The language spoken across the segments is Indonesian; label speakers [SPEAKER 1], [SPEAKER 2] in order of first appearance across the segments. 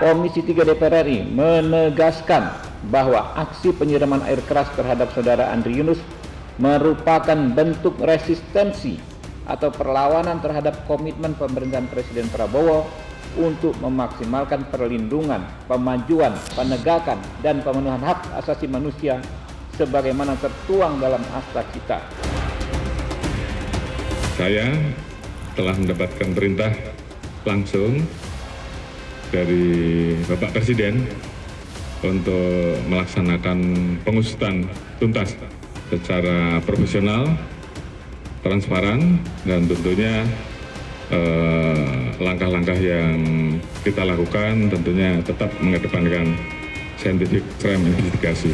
[SPEAKER 1] Komisi 3 DPR RI menegaskan bahwa aksi penyiraman air keras terhadap saudara Andri Yunus merupakan bentuk resistensi atau perlawanan terhadap komitmen pemerintahan Presiden Prabowo untuk memaksimalkan perlindungan, pemajuan, penegakan, dan pemenuhan hak asasi manusia sebagaimana tertuang dalam Akta Kita.
[SPEAKER 2] Saya telah mendapatkan perintah langsung dari Bapak Presiden untuk melaksanakan pengusutan tuntas secara profesional, transparan, dan tentunya langkah-langkah yang kita lakukan tentunya tetap mengedepankan scientific crime investigasi.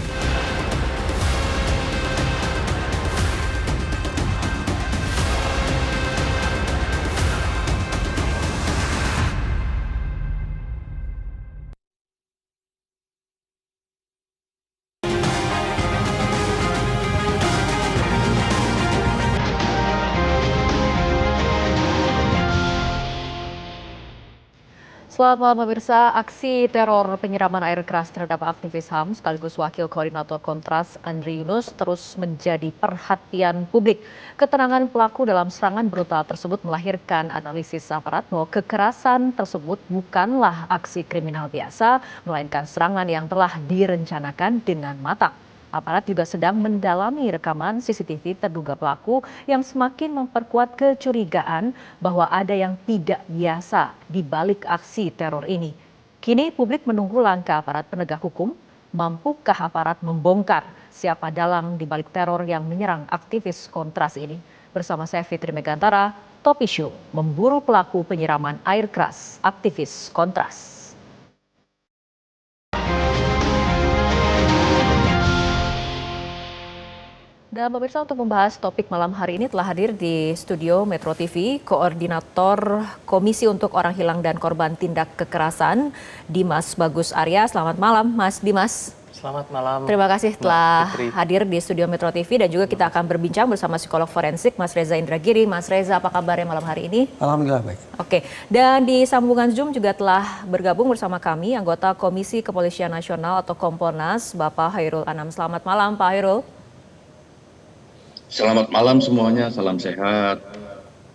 [SPEAKER 3] Selamat malam pemirsa, aksi teror penyiraman air keras terhadap aktivis HAM sekaligus Wakil Koordinator Kontras Andri Yunus terus menjadi perhatian publik. Keterangan pelaku dalam serangan brutal tersebut melahirkan analisis aparat bahwa kekerasan tersebut bukanlah aksi kriminal biasa, melainkan serangan yang telah direncanakan dengan matang. Aparat juga sedang mendalami rekaman CCTV terduga pelaku yang semakin memperkuat kecurigaan bahwa ada yang tidak biasa di balik aksi teror ini. Kini publik menunggu langkah aparat penegak hukum, mampukah aparat membongkar siapa dalang di balik teror yang menyerang aktivis Kontras ini. Bersama saya Fitri Megantara, Top Issue memburu pelaku penyiraman air keras aktivis Kontras. Dan pemirsa, untuk membahas topik malam hari ini telah hadir di studio Metro TV Koordinator Komisi untuk Orang Hilang dan Korban Tindak Kekerasan, Dimas Bagus Arya. Selamat malam Mas Dimas.
[SPEAKER 4] Selamat malam.
[SPEAKER 3] Terima kasih telah hadir di studio Metro TV dan juga kita akan berbincang bersama psikolog forensik Mas Reza Indragiri. Mas Reza, apa kabarnya malam hari ini?
[SPEAKER 5] Alhamdulillah baik.
[SPEAKER 3] Oke, dan di sambungan Zoom juga telah bergabung bersama kami anggota Komisi Kepolisian Nasional atau Kompolnas, Bapak Hairul Anam. Selamat malam Pak Hairul.
[SPEAKER 6] Selamat malam semuanya, salam sehat.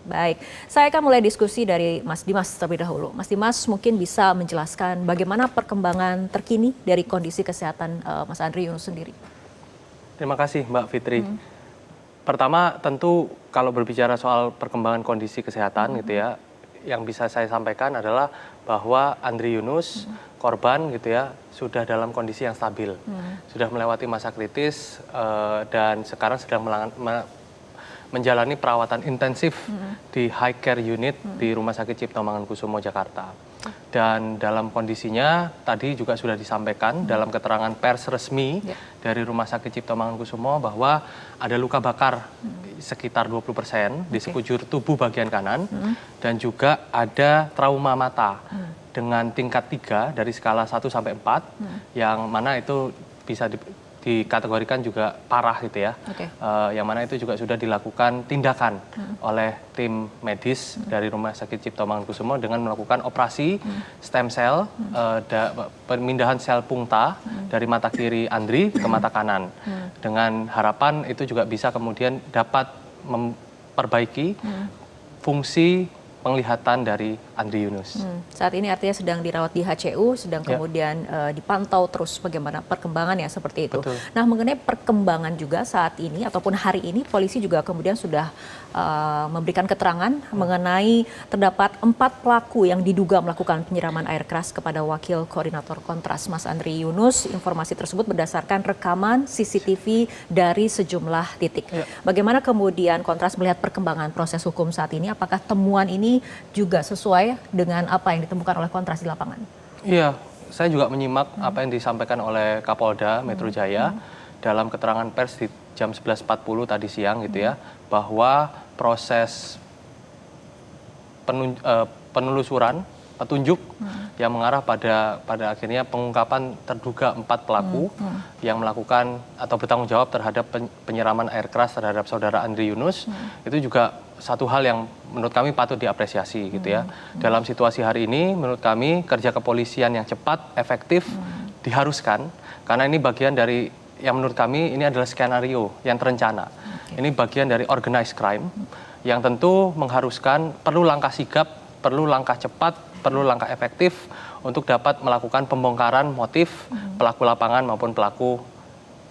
[SPEAKER 3] Baik, saya akan mulai diskusi dari Mas Dimas terlebih dahulu. Mas Dimas mungkin bisa menjelaskan bagaimana perkembangan terkini dari kondisi kesehatan Mas Andri Yunus sendiri.
[SPEAKER 4] Terima kasih Mbak Fitri. Pertama tentu kalau berbicara soal perkembangan kondisi kesehatan gitu ya, yang bisa saya sampaikan adalah bahwa Andri Yunus korban gitu ya sudah dalam kondisi yang stabil, sudah melewati masa kritis dan sekarang sedang menjalani perawatan intensif di high care unit di Rumah Sakit Cipto Mangunkusumo Jakarta. Dan dalam kondisinya tadi juga sudah disampaikan dalam keterangan pers resmi dari Rumah Sakit Cipto Mangunkusumo bahwa ada luka bakar sekitar 20% di sekujur tubuh bagian kanan dan juga ada trauma mata dengan tingkat 3 dari skala 1 sampai 4 yang mana itu bisa dikategorikan juga parah gitu ya. Yang mana itu juga sudah dilakukan tindakan oleh tim medis dari Rumah Sakit Cipto Mangunkusumo dengan melakukan operasi stem cell, pemindahan sel pungta dari mata kiri Andri ke mata kanan. Dengan harapan itu juga bisa kemudian dapat memperbaiki fungsi penglihatan dari Andri Yunus.
[SPEAKER 3] Saat ini artinya sedang dirawat di HCU, sedang kemudian dipantau terus bagaimana perkembangannya seperti itu.
[SPEAKER 4] Betul.
[SPEAKER 3] Nah, mengenai perkembangan juga saat ini ataupun hari ini polisi juga kemudian sudah memberikan keterangan mengenai terdapat 4 pelaku yang diduga melakukan penyiraman air keras kepada Wakil Koordinator Kontras Mas Andri Yunus. Informasi tersebut berdasarkan rekaman CCTV dari sejumlah titik. Bagaimana kemudian Kontras melihat perkembangan proses hukum saat ini? Apakah temuan ini juga sesuai dengan apa yang ditemukan oleh Kontras di lapangan?
[SPEAKER 4] Iya, saya juga menyimak apa yang disampaikan oleh Kapolda Metro Jaya dalam keterangan pers di jam 11.40 tadi siang gitu ya, bahwa proses penelusuran petunjuk yang mengarah pada akhirnya pengungkapan terduga 4 pelaku yang melakukan atau bertanggung jawab terhadap penyiraman air keras terhadap saudara Andri Yunus. Itu juga satu hal yang menurut kami patut diapresiasi gitu ya. Dalam situasi hari ini menurut kami kerja kepolisian yang cepat, efektif diharuskan karena ini bagian dari yang menurut kami ini adalah skenario yang terencana. Ini bagian dari organized crime yang tentu mengharuskan perlu langkah sigap, perlu langkah cepat, perlu langkah efektif untuk dapat melakukan pembongkaran motif pelaku lapangan maupun pelaku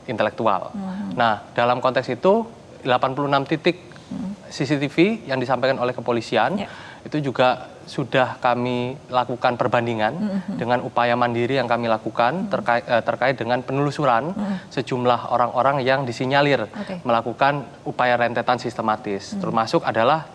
[SPEAKER 4] intelektual. Nah, dalam konteks itu 86 titik CCTV yang disampaikan oleh kepolisian itu juga sudah kami lakukan perbandingan dengan upaya mandiri yang kami lakukan terkait dengan penelusuran sejumlah orang-orang yang disinyalir melakukan upaya rentetan sistematis. Termasuk adalah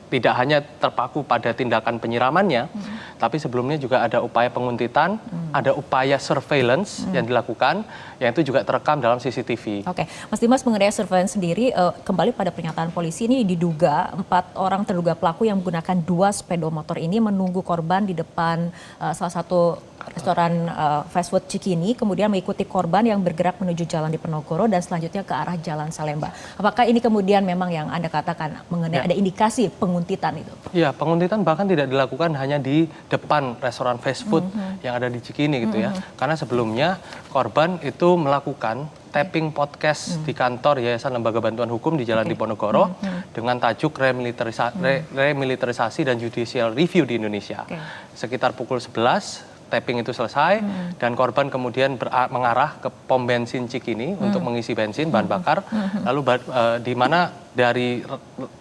[SPEAKER 4] tidak hanya terpaku pada tindakan penyiramannya, tapi sebelumnya juga ada upaya penguntitan, ada upaya surveillance yang dilakukan, yang itu juga terekam dalam CCTV.
[SPEAKER 5] Oke, Mas Dimas, mengenai surveillance sendiri, kembali pada pernyataan polisi ini diduga 4 orang terduga pelaku yang menggunakan 2 sepeda motor ini menunggu korban di depan salah satu restoran fast food Cikini, kemudian mengikuti korban yang bergerak menuju jalan Diponegoro dan selanjutnya ke arah Jalan Salemba. Apakah ini kemudian memang yang Anda katakan mengenai ada indikasi penguntitan itu?
[SPEAKER 4] Iya, penguntitan bahkan tidak dilakukan hanya di depan restoran fast food yang ada di Cikini gitu ya. Karena sebelumnya korban itu melakukan tapping podcast di kantor Yayasan Lembaga Bantuan Hukum di Jalan Diponegoro dengan tajuk remilitarisasi dan judicial review di Indonesia. Sekitar pukul 11 tapping itu selesai dan korban kemudian mengarah ke pom bensin Cikini untuk mengisi bensin bahan bakar. Lalu di mana dari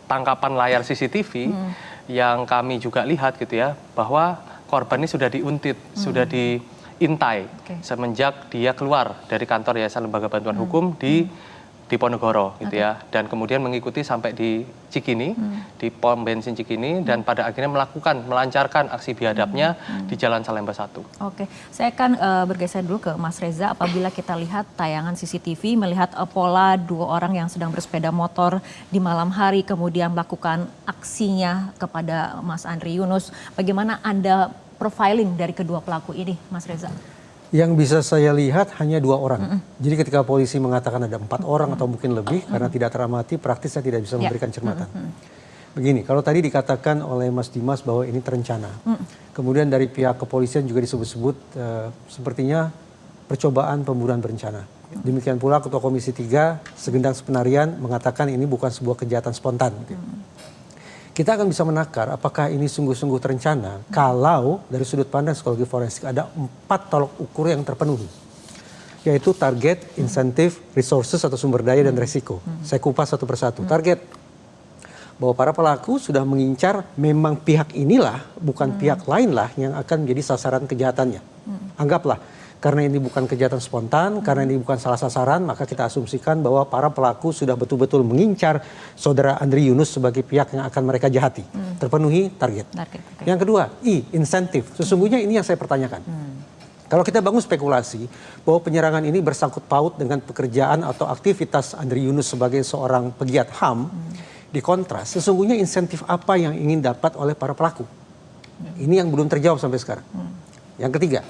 [SPEAKER 4] tangkapan layar CCTV yang kami juga lihat gitu ya, bahwa korban ini sudah diuntit, sudah diintai semenjak dia keluar dari kantor Yayasan Lembaga Bantuan Hukum di Diponegoro gitu ya, dan kemudian mengikuti sampai di Cikini, di pom bensin Cikini, dan pada akhirnya melancarkan aksi biadabnya di Jalan Salemba 1.
[SPEAKER 5] Oke, saya akan bergeser dulu ke Mas Reza. Apabila kita lihat tayangan CCTV, melihat pola 2 orang yang sedang bersepeda motor di malam hari, kemudian melakukan aksinya kepada Mas Andri Yunus. Bagaimana Anda profiling dari kedua pelaku ini, Mas Reza?
[SPEAKER 7] Yang bisa saya lihat hanya 2 orang. Jadi ketika polisi mengatakan ada 4 orang atau mungkin lebih, karena tidak teramati, praktis saya tidak bisa memberikan cermatan. Begini, kalau tadi dikatakan oleh Mas Dimas bahwa ini terencana. Kemudian dari pihak kepolisian juga disebut-sebut sepertinya percobaan pembunuhan berencana. Demikian pula Ketua Komisi 3 Segendang Sepenarian mengatakan ini bukan sebuah kejahatan spontan. Kita akan bisa menakar apakah ini sungguh-sungguh terencana kalau dari sudut pandang psikologi forensik ada 4 tolok ukur yang terpenuhi. Yaitu target, insentif, resources atau sumber daya dan resiko. Saya kupas satu persatu. Target, bahwa para pelaku sudah mengincar memang pihak inilah, bukan pihak lain lah yang akan menjadi sasaran kejahatannya. Anggaplah, karena ini bukan kejahatan spontan, karena ini bukan salah sasaran, maka kita asumsikan bahwa para pelaku sudah betul-betul mengincar saudara Andri Yunus sebagai pihak yang akan mereka jahati. Terpenuhi target. Yang kedua, insentif. Sesungguhnya ini yang saya pertanyakan. Kalau kita bangun spekulasi bahwa penyerangan ini bersangkut paut dengan pekerjaan atau aktivitas Andri Yunus sebagai seorang pegiat HAM, di kontras, sesungguhnya insentif apa yang ingin dapat oleh para pelaku? Ini yang belum terjawab sampai sekarang. Yang ketiga,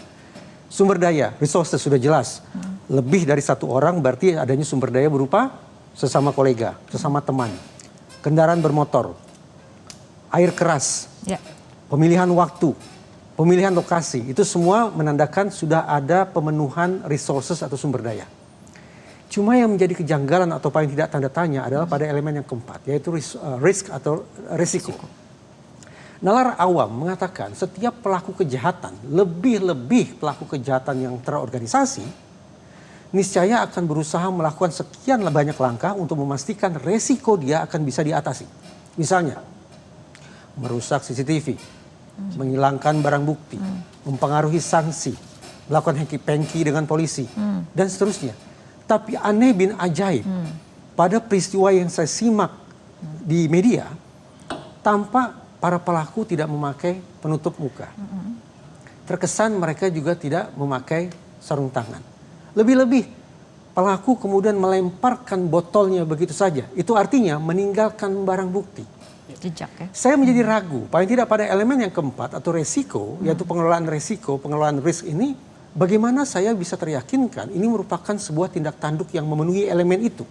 [SPEAKER 7] sumber daya, resources sudah jelas. Lebih dari 1 orang berarti adanya sumber daya berupa sesama kolega, sesama teman. Kendaraan bermotor, air keras, pemilihan waktu, pemilihan lokasi. Itu semua menandakan sudah ada pemenuhan resources atau sumber daya. Cuma yang menjadi kejanggalan atau paling tidak tanda tanya adalah pada elemen yang keempat, yaitu risk atau resiko. Nalar awam mengatakan setiap pelaku kejahatan, lebih-lebih pelaku kejahatan yang terorganisasi, niscaya akan berusaha melakukan sekian banyak langkah untuk memastikan resiko dia akan bisa diatasi. Misalnya, merusak CCTV, menghilangkan barang bukti, mempengaruhi sanksi, melakukan hengki-pengki dengan polisi, dan seterusnya. Tapi aneh bin ajaib, pada peristiwa yang saya simak di media, tampak para pelaku tidak memakai penutup muka. Terkesan mereka juga tidak memakai sarung tangan. Lebih-lebih pelaku kemudian melemparkan botolnya begitu saja. Itu artinya meninggalkan barang bukti.
[SPEAKER 5] Jejak ya.
[SPEAKER 7] Saya menjadi ragu, paling tidak pada elemen yang keempat atau resiko, yaitu pengelolaan resiko, pengelolaan risk ini, bagaimana saya bisa teryakinkan ini merupakan sebuah tindak tanduk yang memenuhi elemen itu.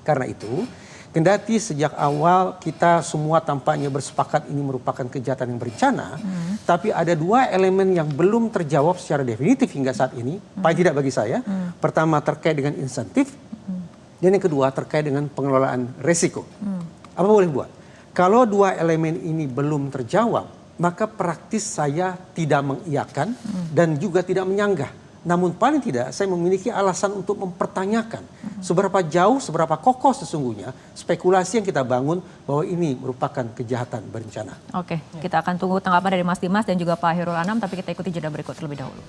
[SPEAKER 7] Karena itu, kendati sejak awal kita semua tampaknya bersepakat ini merupakan kejahatan yang berencana, tapi ada dua elemen yang belum terjawab secara definitif hingga saat ini, paling tidak bagi saya. Pertama terkait dengan insentif, dan yang kedua terkait dengan pengelolaan resiko. Apa boleh buat? Kalau dua elemen ini belum terjawab, maka praktis saya tidak mengiyakan dan juga tidak menyanggah. Namun paling tidak saya memiliki alasan untuk mempertanyakan seberapa jauh, seberapa kokoh sesungguhnya spekulasi yang kita bangun bahwa ini merupakan kejahatan berencana.
[SPEAKER 5] Oke, kita akan tunggu tanggapan dari Mas Dimas dan juga Pak Hairul Anam, tapi kita ikuti jeda berikut terlebih dahulu.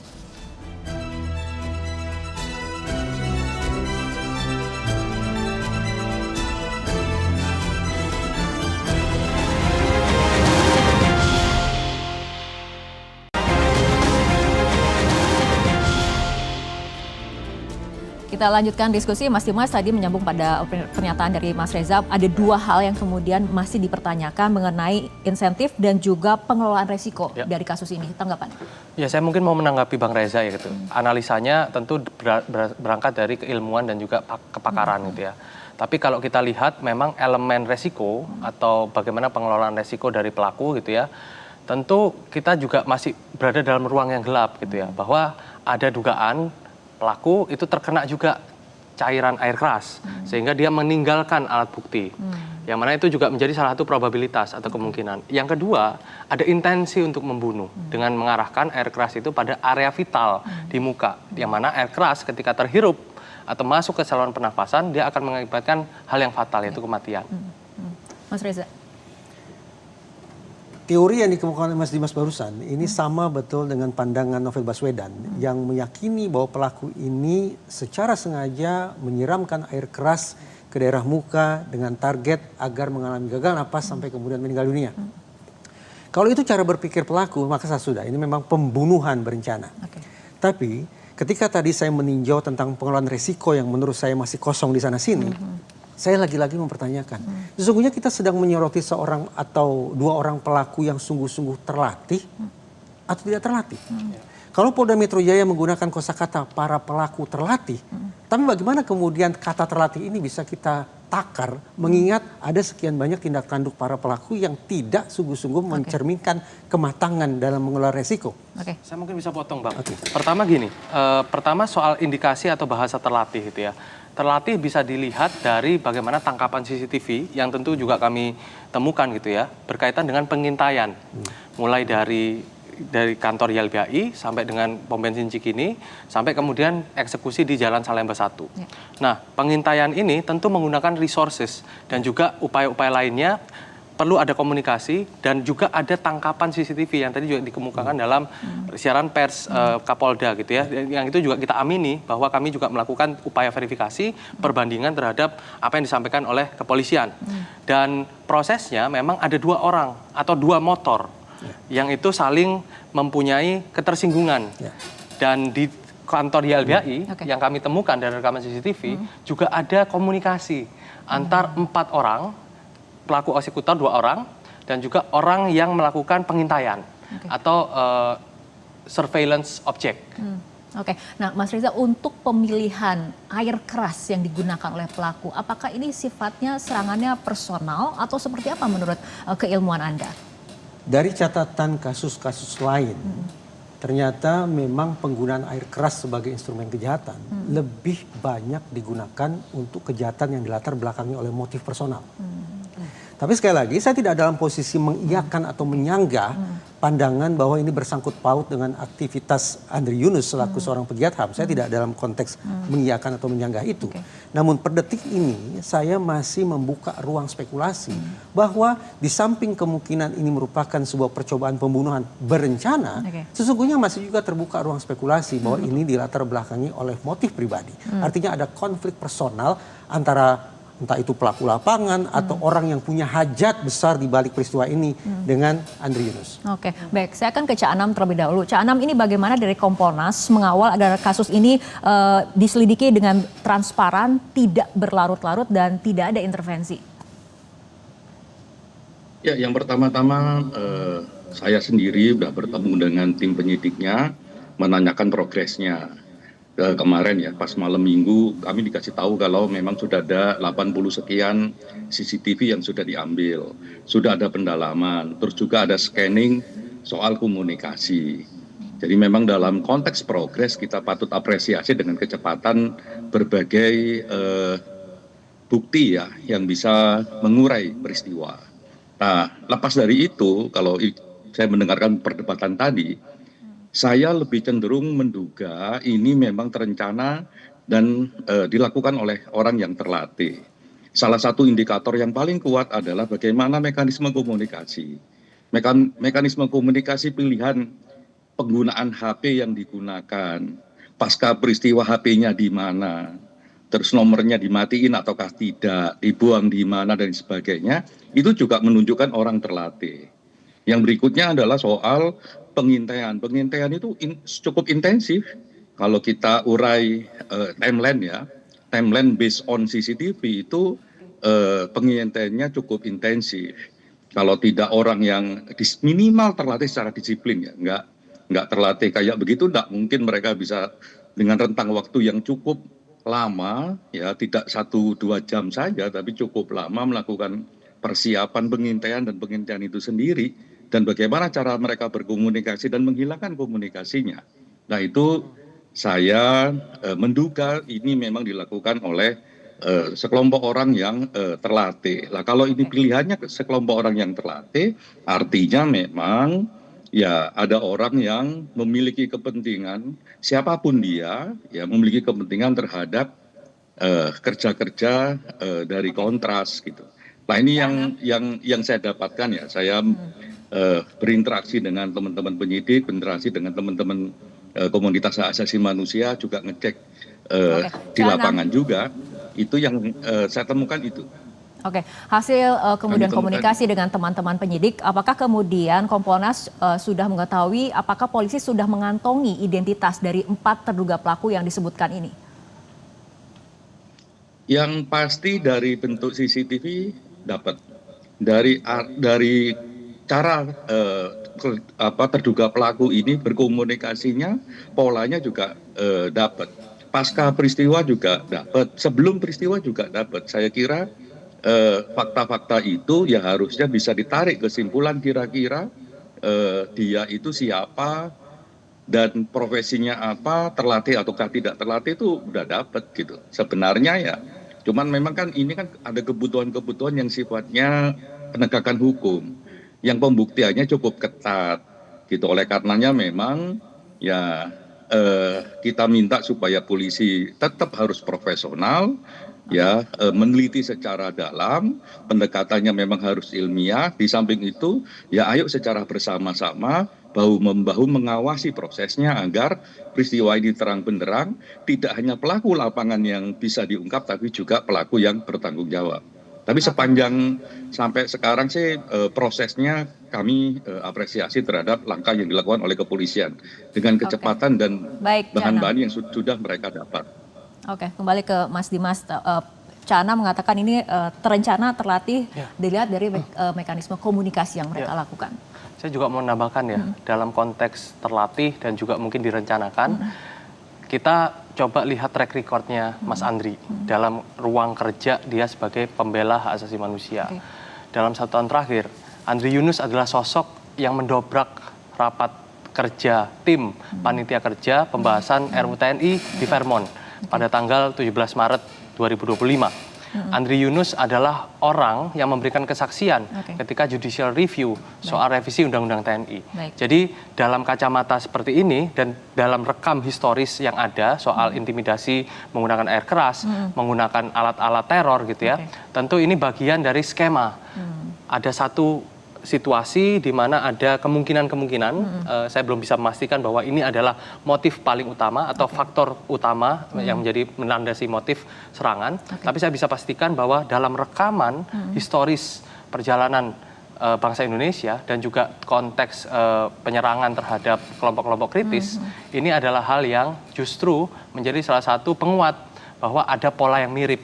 [SPEAKER 5] Kita lanjutkan diskusi, Mas Dimas tadi menyambung pada pernyataan dari Mas Reza, ada dua hal yang kemudian masih dipertanyakan mengenai insentif dan juga pengelolaan resiko dari kasus ini. Tanggapan?
[SPEAKER 4] Ya, saya mungkin mau menanggapi Bang Reza ya gitu. Analisanya tentu berangkat dari keilmuan dan juga kepakaran gitu ya. Tapi kalau kita lihat memang elemen resiko atau bagaimana pengelolaan resiko dari pelaku gitu ya, tentu kita juga masih berada dalam ruang yang gelap gitu ya, bahwa ada dugaan pelaku itu terkena juga cairan air keras sehingga dia meninggalkan alat bukti. Yang mana itu juga menjadi salah satu probabilitas atau kemungkinan. Yang kedua, ada intensi untuk membunuh dengan mengarahkan air keras itu pada area vital di muka. Yang mana air keras ketika terhirup atau masuk ke saluran pernafasan, dia akan mengakibatkan hal yang fatal, yaitu kematian.
[SPEAKER 5] Mas Reza.
[SPEAKER 7] Teori yang dikemukakan oleh Mas Dimas barusan ini sama betul dengan pandangan Novel Baswedan yang meyakini bahwa pelaku ini secara sengaja menyiramkan air keras ke daerah muka dengan target agar mengalami gagal napas sampai kemudian meninggal dunia. Kalau itu cara berpikir pelaku, maka sudah ini memang pembunuhan berencana. Tapi ketika tadi saya meninjau tentang pengelolaan risiko yang menurut saya masih kosong di sana-sini, saya lagi-lagi mempertanyakan. Sesungguhnya kita sedang menyoroti seorang atau dua orang pelaku yang sungguh-sungguh terlatih atau tidak terlatih. Kalau Polda Metro Jaya menggunakan kosakata para pelaku terlatih, tapi bagaimana kemudian kata terlatih ini bisa kita takar mengingat ada sekian banyak tindak tanduk para pelaku yang tidak sungguh-sungguh mencerminkan kematangan dalam mengelola resiko.
[SPEAKER 4] Saya mungkin bisa potong, Bang. Pertama gini, pertama soal indikasi atau bahasa terlatih gitu ya. Terlatih bisa dilihat dari bagaimana tangkapan CCTV yang tentu juga kami temukan gitu ya, berkaitan dengan pengintaian. Mulai dari kantor YLBHI sampai dengan pom bensin Cikini, sampai kemudian eksekusi di Jalan Salemba 1. Nah, pengintaian ini tentu menggunakan resources dan juga upaya-upaya lainnya. Perlu ada komunikasi dan juga ada tangkapan CCTV yang tadi juga dikemukakan dalam siaran pers Kapolda gitu ya. Yang itu juga kita amini bahwa kami juga melakukan upaya verifikasi perbandingan terhadap apa yang disampaikan oleh kepolisian. Dan prosesnya memang ada dua orang atau dua motor yang itu saling mempunyai ketersinggungan. Dan di kantor YLBHI yang kami temukan dari rekaman CCTV juga ada komunikasi antar 4 orang, pelaku eksekutor 2 orang, dan juga orang yang melakukan pengintaian atau surveillance object.
[SPEAKER 5] Nah Mas Reza, untuk pemilihan air keras yang digunakan oleh pelaku, apakah ini sifatnya serangannya personal atau seperti apa menurut keilmuan Anda?
[SPEAKER 7] Dari catatan kasus-kasus lain, ternyata memang penggunaan air keras sebagai instrumen kejahatan lebih banyak digunakan untuk kejahatan yang dilatar belakangi oleh motif personal. Tapi sekali lagi saya tidak dalam posisi mengiyakan atau menyanggah pandangan bahwa ini bersangkut paut dengan aktivitas Andri Yunus selaku seorang pegiat HAM. Saya tidak dalam konteks mengiyakan atau menyanggah itu. Namun per detik ini saya masih membuka ruang spekulasi bahwa di samping kemungkinan ini merupakan sebuah percobaan pembunuhan berencana, sesungguhnya masih juga terbuka ruang spekulasi bahwa ini dilatar belakangi oleh motif pribadi. Artinya ada konflik personal antara entah itu pelaku lapangan atau orang yang punya hajat besar di balik peristiwa ini dengan Andri Yunus.
[SPEAKER 5] Baik, saya akan ke Cak Anam terlebih dahulu. Cak Anam, ini bagaimana dari Kompolnas mengawal agar kasus ini diselidiki dengan transparan, tidak berlarut-larut dan tidak ada intervensi?
[SPEAKER 6] Ya, yang pertama-tama saya sendiri sudah bertemu dengan tim penyidiknya, menanyakan progresnya. Kemarin ya, pas malam minggu kami dikasih tahu kalau memang sudah ada 80 sekian CCTV yang sudah diambil, sudah ada pendalaman, terus juga ada scanning soal komunikasi. Jadi memang dalam konteks progres kita patut apresiasi dengan kecepatan berbagai bukti ya yang bisa mengurai peristiwa. Nah, lepas dari itu, kalau saya mendengarkan perdebatan tadi, saya lebih cenderung menduga ini memang terencana dan dilakukan oleh orang yang terlatih. Salah satu indikator yang paling kuat adalah bagaimana mekanisme komunikasi. Mekanisme komunikasi pilihan penggunaan HP yang digunakan, pasca peristiwa HP-nya di mana, terus nomornya dimatiin ataukah tidak, dibuang di mana dan sebagainya, itu juga menunjukkan orang terlatih. Yang berikutnya adalah soal pengintaian. Pengintaian itu cukup intensif. Kalau kita urai timeline ya, timeline based on CCTV itu pengintaiannya cukup intensif. Kalau tidak orang yang minimal terlatih secara disiplin ya, nggak terlatih kayak begitu, nggak mungkin mereka bisa dengan rentang waktu yang cukup lama, ya tidak 1-2 jam saja, tapi cukup lama melakukan persiapan pengintaian dan pengintaian itu sendiri, dan bagaimana cara mereka berkomunikasi dan menghilangkan komunikasinya. Nah itu saya menduga ini memang dilakukan oleh sekelompok orang yang terlatih. Lah kalau ini pilihannya sekelompok orang yang terlatih, artinya memang ya ada orang yang memiliki kepentingan, siapapun dia, ya memiliki kepentingan terhadap kerja-kerja dari Kontras gitu. Nah ini yang saya dapatkan ya, saya berinteraksi dengan teman-teman penyidik, berinteraksi dengan teman-teman komunitas hak asasi manusia, juga ngecek di lapangan juga, itu yang saya temukan itu.
[SPEAKER 5] Oke, hasil kemudian komunikasi dengan teman-teman penyidik, apakah kemudian Kompolnas sudah mengetahui apakah polisi sudah mengantongi identitas dari 4 terduga pelaku yang disebutkan ini?
[SPEAKER 6] Yang pasti dari bentuk CCTV dapat, dari cara terduga pelaku ini berkomunikasinya, polanya juga dapat. Pasca peristiwa juga dapat, sebelum peristiwa juga dapat. Saya kira fakta-fakta itu ya harusnya bisa ditarik kesimpulan kira-kira dia itu siapa dan profesinya apa, terlatih ataukah tidak terlatih itu udah dapat gitu. Sebenarnya ya, cuman memang kan ini kan ada kebutuhan-kebutuhan yang sifatnya penegakan hukum, yang pembuktiannya cukup ketat gitu. Oleh karenanya memang ya kita minta supaya polisi tetap harus profesional, ya meneliti secara dalam, pendekatannya memang harus ilmiah. Di samping itu ya ayo secara bersama-sama bahu-membahu mengawasi prosesnya agar peristiwa ini terang benderang, tidak hanya pelaku lapangan yang bisa diungkap tapi juga pelaku yang bertanggung jawab. Tapi sepanjang sampai sekarang sih prosesnya kami apresiasi terhadap langkah yang dilakukan oleh kepolisian dengan kecepatan dan bahan-bahan yang sudah mereka dapat.
[SPEAKER 5] Oke, kembali ke Mas Dimas. Cana mengatakan ini terencana, terlatih, dilihat dari mekanisme komunikasi yang mereka lakukan.
[SPEAKER 4] Saya juga mau menambahkan ya, dalam konteks terlatih dan juga mungkin direncanakan, kita coba lihat track recordnya Mas Andri dalam ruang kerja dia sebagai pembela hak asasi manusia. Dalam 1 tahun terakhir, Andri Yunus adalah sosok yang mendobrak rapat kerja tim panitia kerja pembahasan RUU TNI di Vermont pada tanggal 17 Maret 2025. Andri Yunus adalah orang yang memberikan kesaksian ketika judicial review soal revisi Undang-Undang TNI. Jadi dalam kacamata seperti ini dan dalam rekam historis yang ada soal intimidasi menggunakan air keras, menggunakan alat-alat teror gitu ya, tentu ini bagian dari skema. Ada satu situasi di mana ada kemungkinan-kemungkinan, saya belum bisa memastikan bahwa ini adalah motif paling utama atau faktor utama yang menjadi melandasi motif serangan. Tapi saya bisa pastikan bahwa dalam rekaman historis perjalanan bangsa Indonesia dan juga konteks penyerangan terhadap kelompok-kelompok kritis, ini adalah hal yang justru menjadi salah satu penguat bahwa ada pola yang mirip.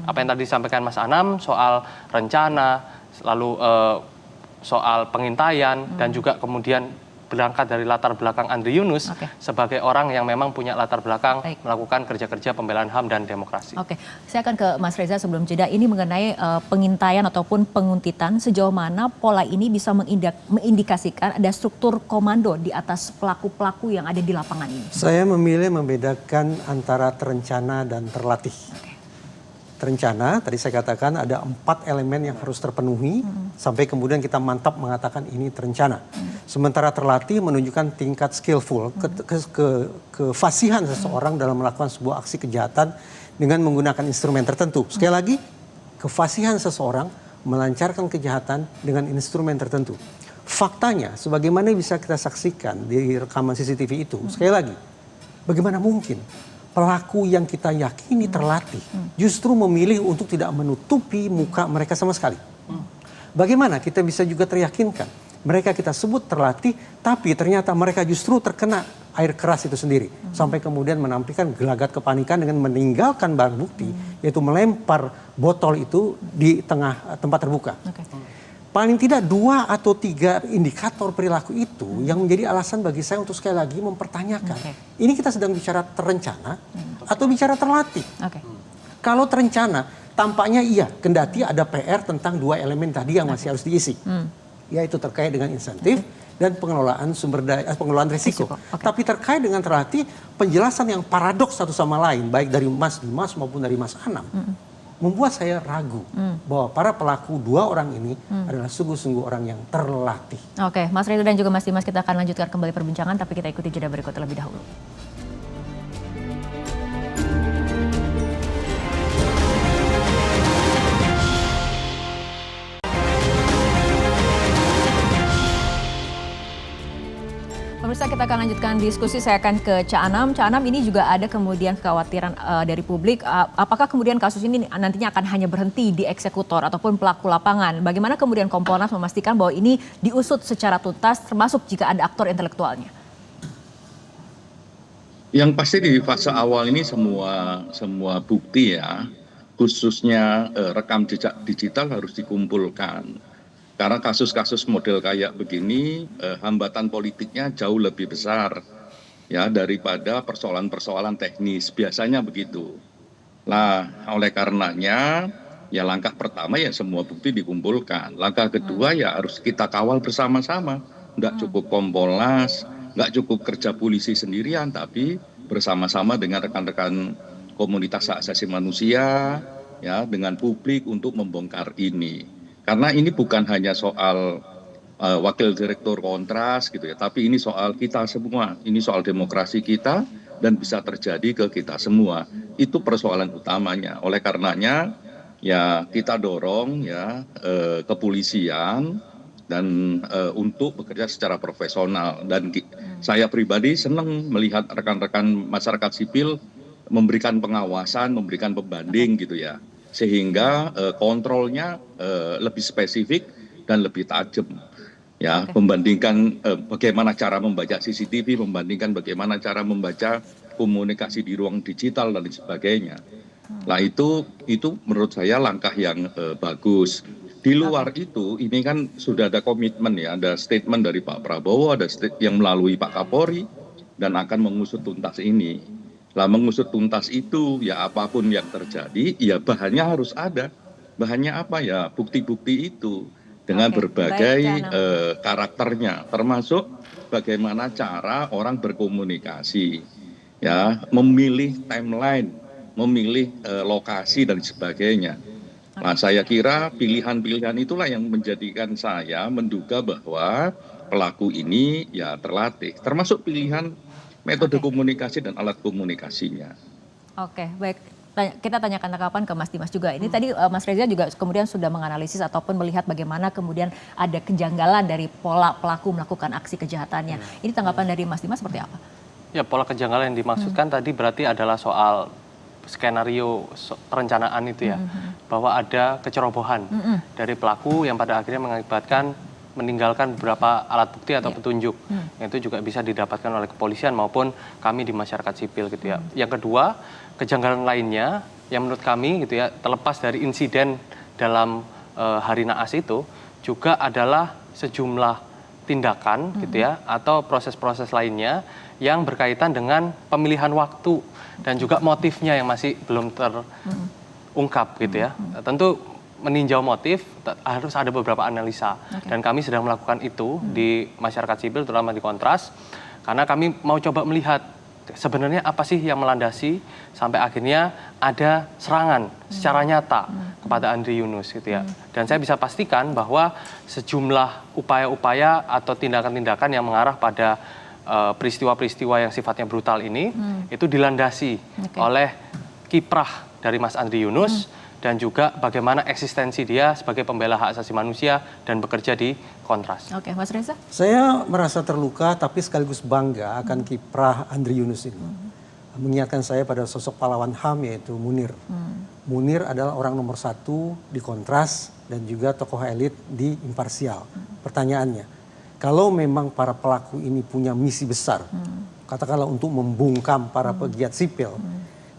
[SPEAKER 4] Apa yang tadi disampaikan Mas Anam soal rencana, lalu soal pengintaian dan juga kemudian berangkat dari latar belakang Andri Yunus sebagai orang yang memang punya latar belakang melakukan kerja-kerja pembelaan HAM dan demokrasi.
[SPEAKER 5] Oke, saya akan ke Mas Reza sebelum jeda. Ini mengenai pengintaian ataupun penguntitan, sejauh mana pola ini bisa mengindikasikan ada struktur komando di atas pelaku-pelaku yang ada di lapangan ini?
[SPEAKER 7] Saya memilih membedakan antara terencana dan terlatih. Terencana, tadi saya katakan ada 4 elemen yang harus terpenuhi sampai kemudian kita mantap mengatakan ini terencana. Sementara terlatih menunjukkan tingkat skillful, kefasihan seseorang dalam melakukan sebuah aksi kejahatan dengan menggunakan instrumen tertentu. Sekali lagi, kefasihan seseorang melancarkan kejahatan dengan instrumen tertentu. Faktanya, sebagaimana bisa kita saksikan di rekaman CCTV itu, sekali lagi, bagaimana mungkin pelaku yang kita yakini terlatih justru memilih untuk tidak menutupi muka mereka sama sekali. Bagaimana kita bisa juga teryakinkan mereka kita sebut terlatih, tapi ternyata mereka justru terkena air keras itu sendiri. Sampai kemudian menampilkan gelagat kepanikan dengan meninggalkan barang bukti, yaitu melempar botol itu di tengah tempat terbuka. Paling tidak 2 atau 3 indikator perilaku itu yang menjadi alasan bagi saya untuk sekali lagi mempertanyakan. Ini kita sedang bicara terencana atau bicara terlatih. Kalau terencana, tampaknya iya, kendati ada PR tentang 2 elemen tadi yang masih harus diisi. Yaitu terkait dengan insentif dan pengelolaan pengelolaan risiko. Tapi terkait dengan terlatih, penjelasan yang paradoks satu sama lain, baik dari Mas Dimas maupun dari Mas Anam, membuat saya ragu bahwa para pelaku 2 orang ini adalah sungguh-sungguh orang yang terlatih.
[SPEAKER 5] Oke, Mas Reza dan juga Mas Dimas, kita akan lanjutkan kembali perbincangan, tapi kita ikuti jeda berikut terlebih dahulu. Pemirsa, kita akan lanjutkan diskusi. Saya akan ke Ca Anam. Ca Anam, ini juga ada kemudian kekhawatiran dari publik. Apakah kemudian kasus ini nantinya akan hanya berhenti di eksekutor ataupun pelaku lapangan? Bagaimana kemudian Kompolnas memastikan bahwa ini diusut secara tuntas, termasuk jika ada aktor intelektualnya?
[SPEAKER 6] Yang pasti di fase awal ini semua bukti ya, khususnya rekam jejak digital harus dikumpulkan. Karena kasus-kasus model kayak begini, hambatan politiknya jauh lebih besar ya daripada persoalan-persoalan teknis. Biasanya begitu. Nah, oleh karenanya ya langkah pertama ya semua bukti dikumpulkan. Langkah kedua ya harus kita kawal bersama-sama. Nggak cukup Kompolnas, nggak cukup kerja polisi sendirian, tapi bersama-sama dengan rekan-rekan komunitas hak asasi manusia ya, dengan publik untuk membongkar ini. Karena ini bukan hanya soal wakil direktur Kontras gitu ya, tapi ini soal kita semua, ini soal demokrasi kita dan bisa terjadi ke kita semua. Itu persoalan utamanya. Oleh karenanya ya kita dorong ya kepolisian dan untuk bekerja secara profesional, dan saya pribadi senang melihat rekan-rekan masyarakat sipil memberikan pengawasan, memberikan pembanding gitu ya. Sehingga kontrolnya lebih spesifik dan lebih tajam ya, membandingkan bagaimana cara membaca CCTV, membandingkan bagaimana cara membaca komunikasi di ruang digital dan sebagainya. Nah itu menurut saya langkah yang bagus. Di luar itu ini kan sudah ada komitmen ya, ada statement dari Pak Prabowo, ada yang melalui Pak Kapolri dan akan mengusut tuntas ini. Lah mengusut tuntas itu ya apapun yang terjadi ya bahannya harus ada. Bahannya apa ya? Bukti-bukti itu dengan berbagai karakternya, termasuk bagaimana cara orang berkomunikasi ya, memilih timeline, memilih lokasi dan sebagainya. Nah, saya kira pilihan-pilihan itulah yang menjadikan saya menduga bahwa pelaku ini ya terlatih, termasuk pilihan metode komunikasi dan alat komunikasinya.
[SPEAKER 5] Oke, baik. Kita tanyakan tanggapan ke Mas Dimas juga. Ini tadi Mas Reza juga kemudian sudah menganalisis ataupun melihat bagaimana kemudian ada kejanggalan dari pola pelaku melakukan aksi kejahatannya. Ini tanggapan dari Mas Dimas seperti apa?
[SPEAKER 4] Ya, pola kejanggalan yang dimaksudkan tadi berarti adalah soal skenario perencanaan itu ya. Bahwa ada kecerobohan dari pelaku yang pada akhirnya mengakibatkan meninggalkan beberapa alat bukti atau petunjuk yang itu juga bisa didapatkan oleh kepolisian maupun kami di masyarakat sipil gitu ya. Yang kedua, kejanggalan lainnya yang menurut kami gitu ya, terlepas dari insiden dalam hari naas itu juga adalah sejumlah tindakan gitu ya, atau proses-proses lainnya yang berkaitan dengan pemilihan waktu dan juga motifnya yang masih belum terungkap gitu ya. Tentu meninjau motif harus ada beberapa analisa dan kami sedang melakukan itu di masyarakat sipil, terutama di Kontras, karena kami mau coba melihat sebenarnya apa sih yang melandasi sampai akhirnya ada serangan secara nyata kepada Andri Yunus gitu ya. Dan saya bisa pastikan bahwa sejumlah upaya-upaya atau tindakan-tindakan yang mengarah pada peristiwa-peristiwa yang sifatnya brutal ini itu dilandasi oleh kiprah dari Mas Andri Yunus dan juga bagaimana eksistensi dia sebagai pembela hak asasi manusia dan bekerja di Kontras.
[SPEAKER 5] Oke, Mas Reza?
[SPEAKER 7] Saya merasa terluka tapi sekaligus bangga akan kiprah Andri Yunus ini. Mengingatkan saya pada sosok pahlawan HAM yaitu Munir. Munir adalah orang nomor 1 di Kontras dan juga tokoh elit di Imparsial. Pertanyaannya, kalau memang para pelaku ini punya misi besar, katakanlah untuk membungkam para pegiat sipil,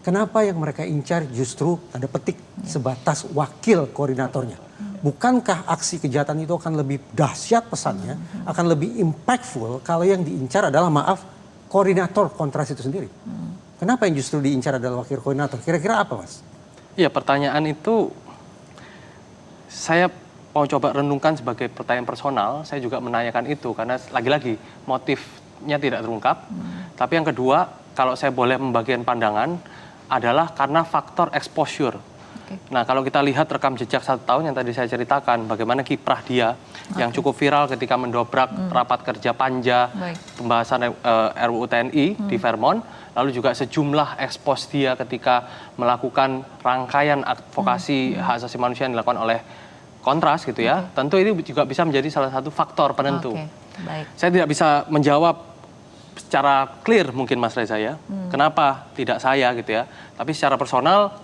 [SPEAKER 7] kenapa yang mereka incar justru tanda petik sebatas wakil koordinatornya? Bukankah aksi kejahatan itu akan lebih dahsyat pesannya, akan lebih impactful kalau yang diincar adalah koordinator Kontras itu sendiri? Kenapa yang justru diincar adalah wakil koordinator? Kira-kira apa, Mas?
[SPEAKER 4] Iya, pertanyaan itu saya mau coba renungkan sebagai pertanyaan personal. Saya juga menanyakan itu karena lagi-lagi motifnya tidak terungkap. Tapi yang kedua, kalau saya boleh membagikan pandangan, adalah karena faktor exposure. Nah, kalau kita lihat rekam jejak 1 tahun yang tadi saya ceritakan, bagaimana kiprah dia yang cukup viral ketika mendobrak rapat kerja Panja pembahasan RUU TNI di Vermont, lalu juga sejumlah ekspos dia ketika melakukan rangkaian advokasi hak asasi manusia yang dilakukan oleh Kontras gitu ya. Tentu ini juga bisa menjadi salah satu faktor penentu. Saya tidak bisa menjawab secara clear mungkin Mas Reza ya, kenapa tidak saya gitu ya. Tapi secara personal,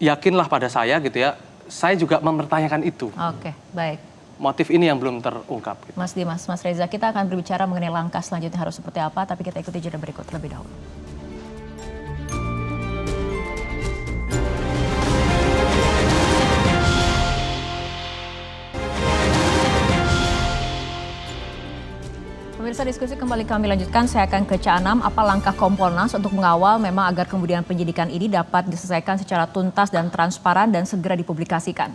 [SPEAKER 4] yakinlah pada saya gitu ya, saya juga mempertanyakan itu.
[SPEAKER 5] Oke, baik.
[SPEAKER 4] Motif ini yang belum terungkap. Gitu.
[SPEAKER 5] Mas Dimas, Mas Reza, kita akan berbicara mengenai langkah selanjutnya harus seperti apa, tapi kita ikuti jeda berikut terlebih dahulu. Pemirsa, diskusi kembali kami lanjutkan. Saya akan ke Cak Anam. Apa langkah Kompolnas untuk mengawal memang agar kemudian penyidikan ini dapat diselesaikan secara tuntas dan transparan dan segera dipublikasikan?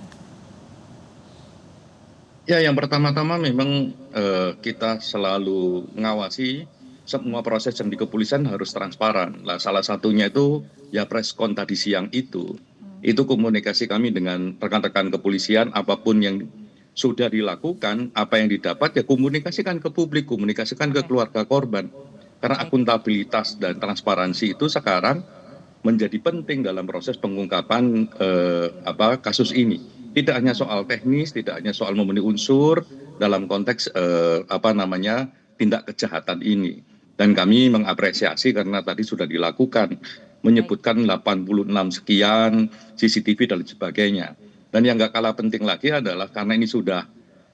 [SPEAKER 6] Ya, yang pertama-tama memang kita selalu mengawasi semua proses yang di kepolisian harus transparan. Nah, salah satunya itu ya preskon tadi siang itu komunikasi kami dengan rekan-rekan kepolisian, apapun yang sudah dilakukan, apa yang didapat ya komunikasikan ke publik, komunikasikan ke keluarga korban. Karena akuntabilitas dan transparansi itu sekarang menjadi penting dalam proses pengungkapan kasus ini. Tidak hanya soal teknis, tidak hanya soal memenuhi unsur dalam konteks tindak kejahatan ini. Dan kami mengapresiasi karena tadi sudah dilakukan, menyebutkan 86 sekian CCTV dan sebagainya. Dan yang nggak kalah penting lagi adalah karena ini sudah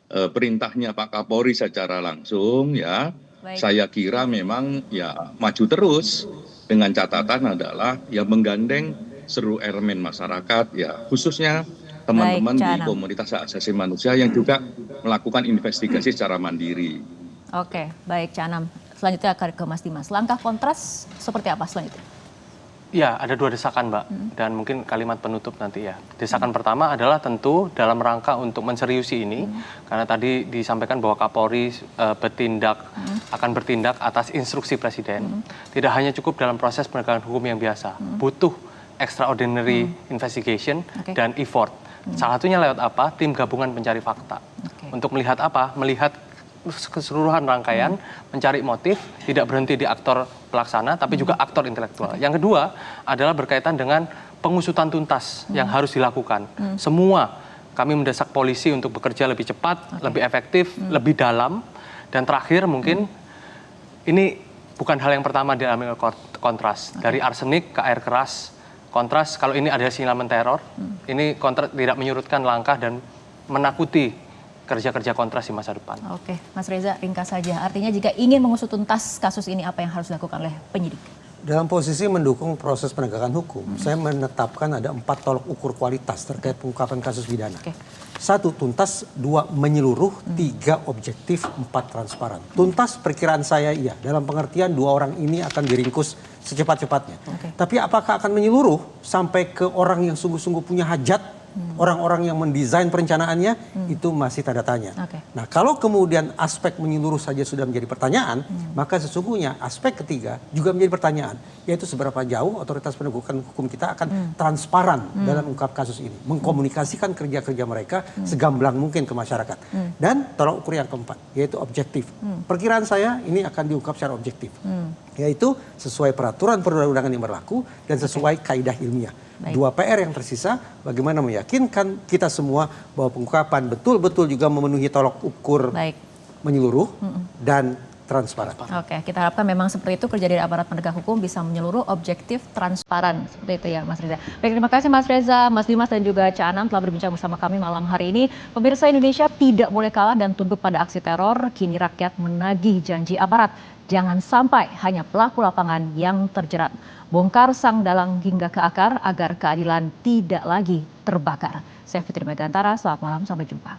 [SPEAKER 6] perintahnya Pak Kapolri secara langsung ya, saya kira memang ya maju terus dengan catatan adalah ya menggandeng seluruh elemen masyarakat ya, khususnya teman-teman di komunitas hak asasi manusia yang juga melakukan investigasi secara mandiri.
[SPEAKER 5] Oke, baik Cak Anam. Selanjutnya akan ke Mas Dimas. Langkah Kontras seperti apa selanjutnya?
[SPEAKER 4] Ya, ada 2 desakan, Mbak, dan mungkin kalimat penutup nanti ya. Desakan pertama adalah tentu dalam rangka untuk menseriusi ini, karena tadi disampaikan bahwa Kapolri akan bertindak atas instruksi Presiden. Tidak hanya cukup dalam proses penegakan hukum yang biasa, butuh extraordinary investigation dan effort. Salah satunya lewat apa? Tim gabungan pencari fakta. Untuk melihat apa? Melihat keseluruhan rangkaian, mencari motif, tidak berhenti di aktor pelaksana, tapi juga aktor intelektual. Yang kedua adalah berkaitan dengan pengusutan tuntas yang harus dilakukan. Semua kami mendesak polisi untuk bekerja lebih cepat, lebih efektif, lebih dalam. Dan terakhir mungkin, ini bukan hal yang pertama dialami Kontras. Dari arsenik ke air keras, Kontras kalau ini ada sinyalemen teror, ini Kontras tidak menyurutkan langkah dan menakuti kerja-kerja Kontras di masa depan.
[SPEAKER 5] Oke, Mas Reza, ringkas saja. Artinya jika ingin mengusut tuntas kasus ini, apa yang harus dilakukan oleh penyidik?
[SPEAKER 7] Dalam posisi mendukung proses penegakan hukum, saya menetapkan ada 4 tolok ukur kualitas terkait pengungkapan kasus pidana. 1 tuntas, 2 menyeluruh, 3 objektif, 4 transparan. Tuntas perkiraan saya iya, dalam pengertian 2 orang ini akan diringkus secepat-cepatnya. Tapi apakah akan menyeluruh sampai ke orang yang sungguh-sungguh punya hajat, orang-orang yang mendesain perencanaannya, itu masih tanda tanya. Nah, kalau kemudian aspek menyeluruh saja sudah menjadi pertanyaan, maka sesungguhnya aspek ketiga juga menjadi pertanyaan, yaitu seberapa jauh otoritas penegakan hukum kita akan transparan dalam mengungkap kasus ini, mengkomunikasikan kerja-kerja mereka segamblang mungkin ke masyarakat. Dan tolak ukur yang keempat, yaitu objektif. Perkiraan saya ini akan diungkap secara objektif, yaitu sesuai peraturan perundang-undangan yang berlaku dan sesuai kaidah ilmiah. 2 PR yang tersisa, bagaimana meyakinkan kita semua bahwa pengungkapan betul-betul juga memenuhi tolok ukur menyeluruh dan transparan.
[SPEAKER 5] Oke, kita harapkan memang seperti itu kerja dari aparat penegak hukum bisa menyeluruh, objektif, transparan. Seperti itu ya Mas Reza. Baik, terima kasih Mas Reza, Mas Dimas dan juga Cak Anam telah berbincang bersama kami malam hari ini. Pemirsa, Indonesia tidak boleh kalah dan tunduk pada aksi teror. Kini rakyat menagih janji aparat. Jangan sampai hanya pelaku lapangan yang terjerat. Bongkar sang dalang hingga ke akar agar keadilan tidak lagi terbakar. Saya Fitri Megantara, selamat malam, sampai jumpa.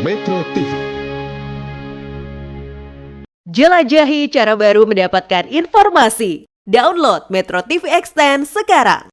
[SPEAKER 8] Metro TV.
[SPEAKER 9] Jelajahi cara baru mendapatkan informasi. Download Metro TV Extend sekarang.